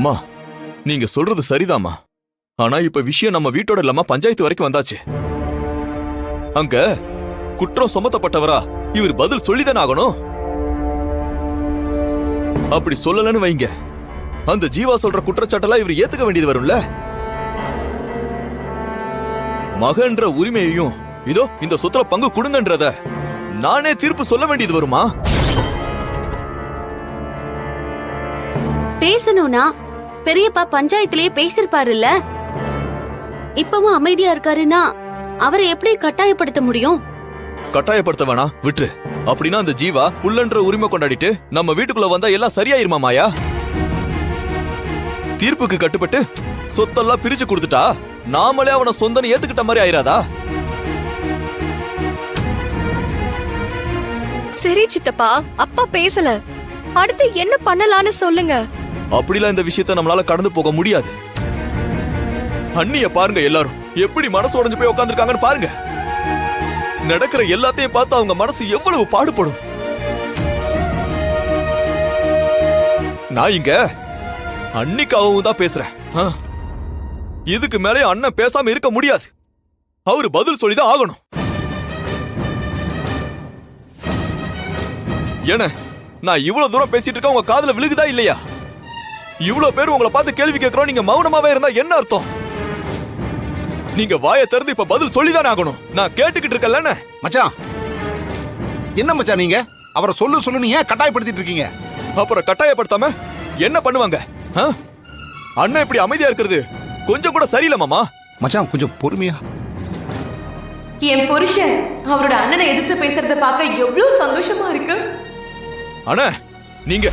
அம்மா, நீங்க சொல்றது சரிதாம்மா. ஆனா இப்ப விஷயம் நம்ம வீட்டோட இல்லாம பஞ்சாயத்து வரைக்கும் வந்தாச்சு. அங்க குற்றம் சுமத்தப்பட்டவரா இவர் பதில் சொல்லிதானே ஆகணும். அப்படி சொல்லலன்னு வைங்க, அந்த ஜீவா சொல்ற குற்றச்சாட்டெல்லாம் இவர் ஏத்துக்க வேண்டியது வரும்ல. மகன்ற உரிமையையும் இதோ இந்த சொத்துல பங்கு கொடுங்கன்றத நானே தீர்ப்பு சொல்ல வேண்டியது வருமா? பேசணும்னா பெரியப்பா பஞ்சாயத்திலேயே பேசிருப்பாருல்ல. இப்பவும் அமைதியா இருக்காருன்னா அவரை எப்படி கட்டாயப்படுத்த முடியும்? கட்டாயப்படுத்த வேணா, விட்டு. அப்படின்னா அந்த ஜீவா புல்லன்ற உரிமை கொண்டாடிட்டு நம்ம வீட்டுக்குள்ள வந்தா எல்லாம் சரியாயிருமா மாயா? தீர்ப்புக்கு கட்டுப்பட்டு சொத்தெல்லாம் பிரிச்சு கொடுத்துட்டா நாமளே அவனை சொந்தனை ஏத்துக்கிட்ட மாதிரி ஆயிராதா? சரி சித்தப்பா, அப்பா பேசல, அடுத்து என்ன பண்ணலான்னு சொல்லுங்க. அப்படிலாம் இந்த விஷயத்தை நம்மளால கடந்து போக முடியாது. அண்ணிய பாருங்க, எல்லாரும் எப்படி மனசு உடைஞ்சு போய் உட்கார்ந்துருக்காங்கன்னு பாருங்க. நடக்கிற எல்லாத்தையும் பார்த்து அவங்க மனசு எவ்வளவு பாடுபடும். நான் இங்க அன்னிக்காவும் தான் பேசுறேன். இதுக்கு மேலே அண்ணன் பேசாம இருக்க முடியாது. அவரு பதில் சொல்லிதான் ஆகணும். ஏன நான் இவ்வளவு தூரம் பேசிட்டு இருக்க உங்க காதுல விழுகுதா இல்லையா? இவ்வளவு பேர் உங்களை பார்த்து கேள்வி கேட்கிறோம், நீங்க மௌனமாவே இருந்தா என்ன அர்த்தம்? நீங்க வாயை திறந்து இப்ப பதில் சொல்லிதானே ஆகணும். நான் கேட்டுக்கிட்டு இருக்கேன்ல. மச்சான், என்ன மச்சான் நீங்க அவரை சொல்லு நீங்க கட்டாயப்படுத்திட்டு இருக்கீங்க? அப்புறம் கட்டாயப்படுத்தாம என்ன பண்ணுவாங்க? அண்ணன் இப்படி அமைதியா இருக்கிறது கொஞ்சம் கூட சரியில்லை மாமா. மச்சான் கொஞ்சம் பொறுமையா. என் புருஷன் அவரோட அண்ணனை எதிர்த்து பேசுறத பார்க்க எவ்வளவு சந்தோஷமா இருக்கு. அண்ணா நீங்க